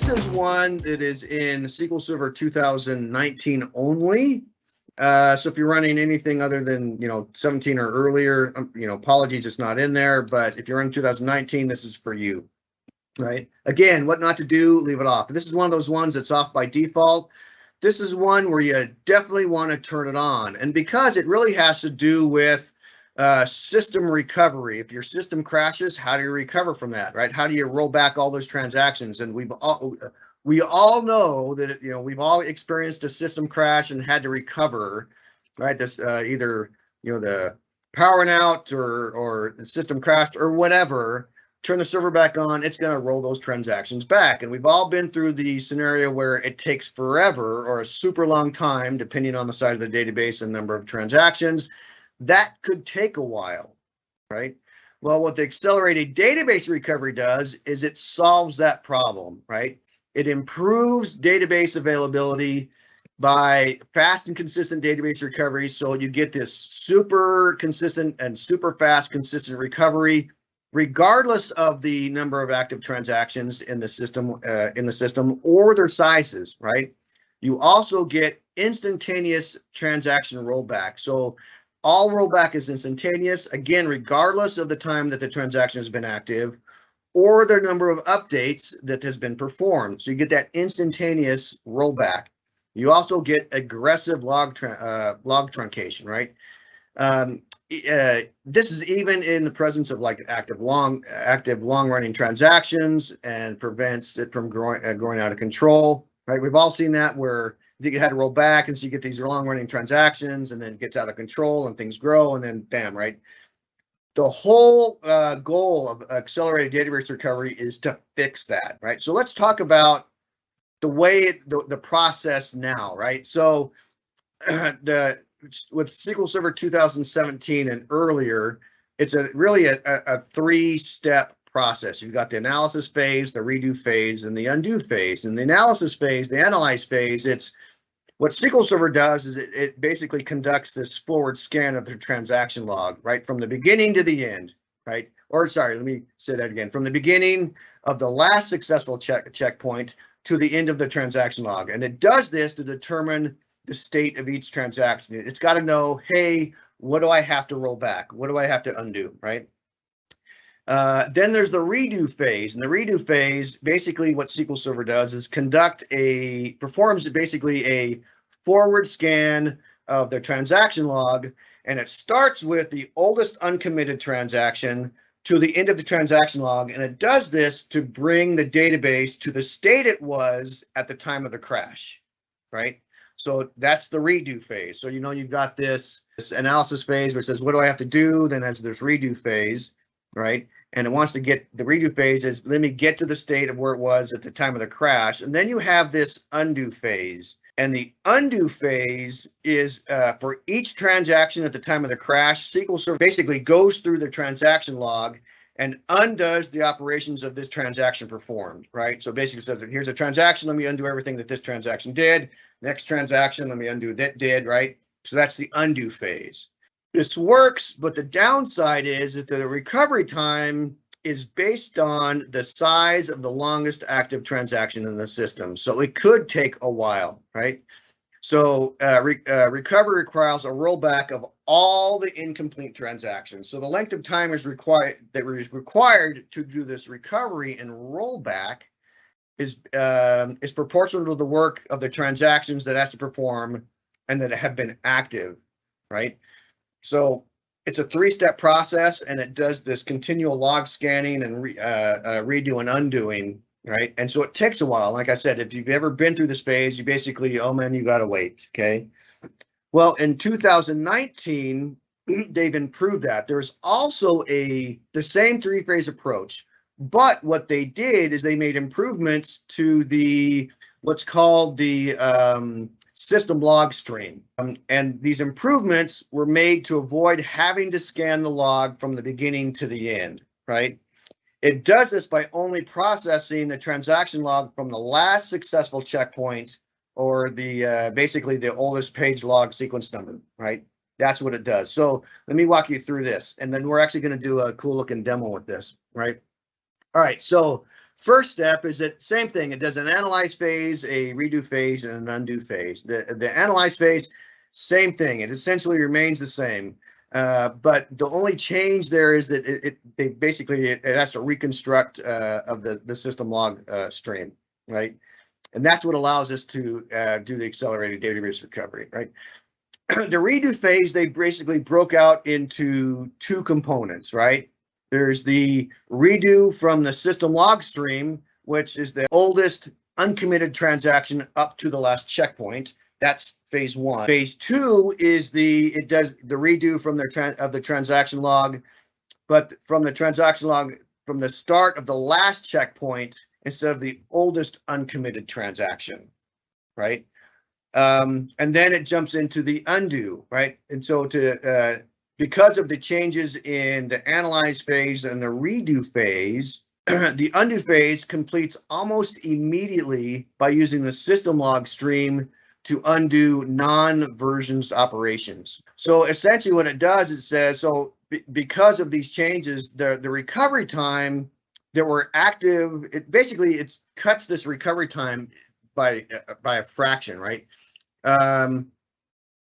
this is one that is in SQL Server 2019 only. So if you're running anything other than 17 or earlier, apologies, it's not in there. But if you're in 2019, this is for you, right? Again, what not to do, leave it off. This is one of those ones that's off by default. This is one where you definitely want to turn it on, and because it really has to do with system recovery. If your system crashes, how do you recover from that, right? How do you roll back all those transactions? And we all know that we've all experienced a system crash and had to recover, right? This either the powering out or the system crashed or whatever. Turn the server back on, it's going to roll those transactions back. And we've all been through the scenario where it takes forever or a super long time, depending on the size of the database and number of transactions. That could take a while, right? Well, what the accelerated database recovery does is it solves that problem, right? It improves database availability by fast and consistent database recovery. So you get this super consistent and super fast consistent recovery, regardless of the number of active transactions in the system or their sizes, right? You also get instantaneous transaction rollback. So all rollback is instantaneous, again, regardless of the time that the transaction has been active or the number of updates that has been performed. So you get that instantaneous rollback. You also get aggressive log truncation, right? This is even in the presence of like active long running transactions and prevents it from growing out of control, right? We've all seen that where you had to roll back, and so you get these long running transactions, and then it gets out of control, and things grow, and then bam, right? The whole goal of accelerated database recovery is to fix that, right? So let's talk about the way the process now, right? So with SQL Server 2017 and earlier, it's really a three-step process. You've got the analysis phase, the redo phase, and the undo phase. In the analysis phase, the analyze phase, it's what SQL Server does is it basically conducts this forward scan of the transaction log, right, from the beginning to the end, right? Or sorry, let me say that again. From the beginning of the last successful checkpoint to the end of the transaction log. And it does this to determine the state of each transaction. It's got to know, hey, what do I have to roll back? What do I have to undo, right? Then there's the redo phase, and the redo phase, basically what SQL Server does is performs basically a forward scan of the transaction log, and it starts with the oldest uncommitted transaction to the end of the transaction log, and it does this to bring the database to the state it was at the time of the crash, right? So that's the redo phase. So you've got this analysis phase where it says, what do I have to do? Then there's this redo phase, right? And it wants to get the redo phase is, let me get to the state of where it was at the time of the crash. And then you have this undo phase. And the undo phase is for each transaction at the time of the crash, SQL Server basically goes through the transaction log and undoes the operations of this transaction performed, right? So basically says, here's a transaction, let me undo everything that this transaction did. Next transaction, let me undo that did, right? So that's the undo phase. This works, but the downside is that the recovery time is based on the size of the longest active transaction in the system. So it could take a while, right? So recovery requires a rollback of all the incomplete transactions. So the length of time is required to do this recovery and rollback is proportional to the work of the transactions that has to perform and that have been active, right? So it's a three-step process, and it does this continual log scanning and redo and undoing, right? And so it takes a while. Like I said, if you've ever been through this phase, you basically, oh man, you got to wait, okay? Well, in 2019, they've improved that. There's also the same three-phase approach, but what they did is they made improvements to what's called the system log stream. And these improvements were made to avoid having to scan the log from the beginning to the end, right? It does this by only processing the transaction log from the last successful checkpoint or basically the oldest page log sequence number, right? That's what it does. So let me walk you through this, and then we're actually going to do a cool looking demo with this, right? All right, so First step is that same thing. It does an analyze phase, a redo phase, and an undo phase. The analyze phase, same thing. It essentially remains the same. But the only change there is that it has to reconstruct of the system log stream, right? And that's what allows us to do the accelerated database recovery, right? The redo phase, they basically broke out into two components, right? There's the redo from the system log stream, which is the oldest uncommitted transaction up to the last checkpoint. That's phase one. Phase two is it does the redo from the transaction log, but from the transaction log from the start of the last checkpoint instead of the oldest uncommitted transaction, right? And then it jumps into the undo, right? And so because of the changes in the analyze phase and the redo phase, the undo phase completes almost immediately by using the system log stream to undo non-versions operations. So essentially what it does, it says, so because of these changes, the recovery time that were active, it cuts this recovery time by a fraction, right?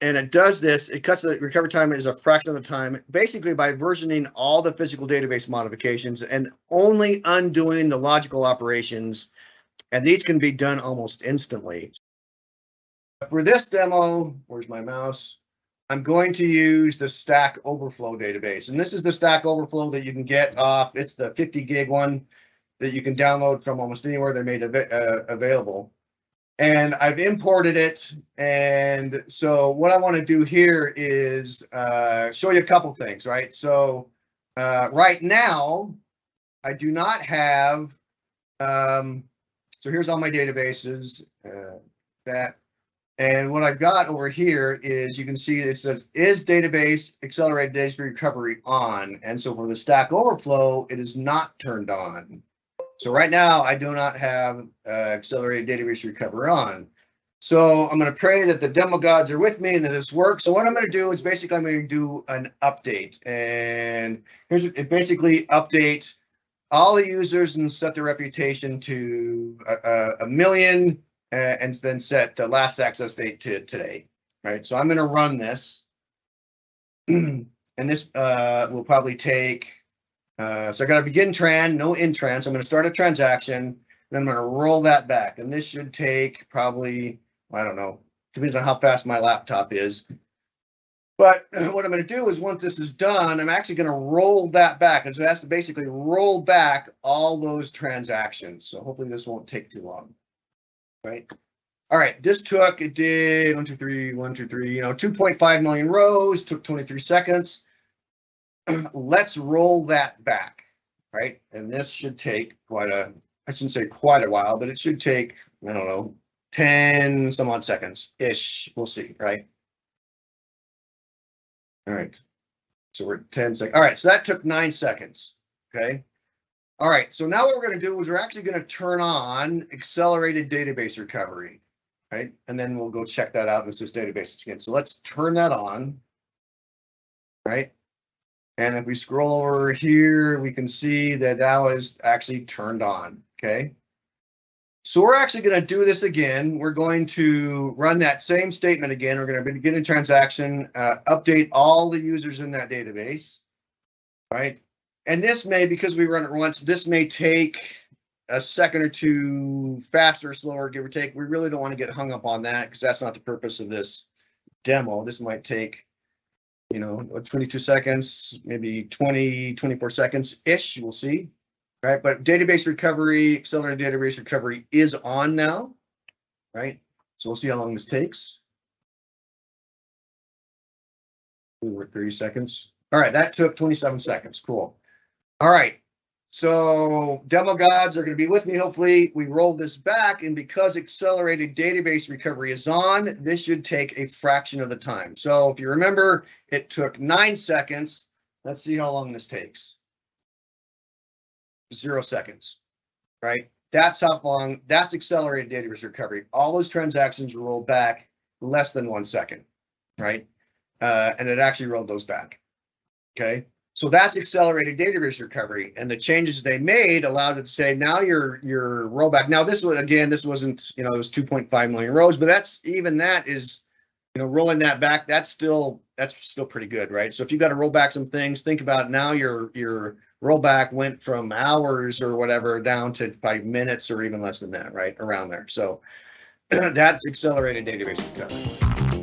And it does this, it cuts the recovery time as a fraction of the time, basically by versioning all the physical database modifications and only undoing the logical operations. And these can be done almost instantly. For this demo, where's my mouse? I'm going to use the Stack Overflow database. And this is the Stack Overflow that you can get off. It's the 50 gig one that you can download from almost anywhere they're made available. And I've imported it. And so what I want to do here is show you a couple things, right? So right now, I do not have, so here's all my databases, and what I've got over here is, you can see it says, is database accelerated database recovery on? And so for the Stack Overflow, it is not turned on. So right now, I do not have accelerated database recovery on. So I'm going to pray that the demo gods are with me and that this works. So what I'm going to do is basically I'm going to do an update. And here's it, basically update all the users and set the reputation to 1 million, and then set the last access date to today. Right. So I'm going to run this. And this will probably take. So I got to begin tran, no intran. So I'm going to start a transaction, then I'm going to roll that back. And this should take probably, I don't know, depends on how fast my laptop is. But what I'm going to do is, once this is done, I'm actually going to roll that back. And so it has to basically roll back all those transactions. So hopefully this won't take too long. Right. All right. This it did 1, 2, 3, 1, 2, 3, 2.5 million rows, took 23 seconds. Let's roll that back, right? And this should take I shouldn't say quite a while, but it should take, I don't know, 10 some odd seconds-ish. We'll see, right? All right. So we're at 10 seconds. All right, so that took 9 seconds, okay? All right, so now what we're going to do is we're actually going to turn on accelerated database recovery, right? And then we'll go check that out in this database again. So let's turn that on, right? And if we scroll over here, we can see that now is actually turned on, okay? So we're actually going to do this again. We're going to run that same statement again. We're going to begin a transaction, update all the users in that database, right? And this may, because we run it once, this may take a second or two faster or slower, give or take. We really don't want to get hung up on that because that's not the purpose of this demo. This might take, 22 seconds, maybe 20, 24 seconds-ish, we'll see, right? But database recovery, accelerated database recovery is on now, right? So we'll see how long this takes. We were 30 seconds. All right, that took 27 seconds, cool. All right, so demo gods are going to be with me, hopefully. We roll this back, and because accelerated database recovery is on, this should take a fraction of the time. So if you remember, it took 9 seconds. Let's see how long this takes. 0 seconds, right? That's how long, that's accelerated database recovery. All those transactions roll back less than 1 second, right? And it actually rolled those back, okay? So that's accelerated database recovery, and the changes they made allows it to say now your rollback. Now this was, again, this wasn't, it was 2.5 million rows, but that's, even that is, rolling that back, that's still pretty good, right? So if you got to roll back some things, think about now your rollback went from hours or whatever down to 5 minutes or even less than that, right? Around there. So that's accelerated database recovery.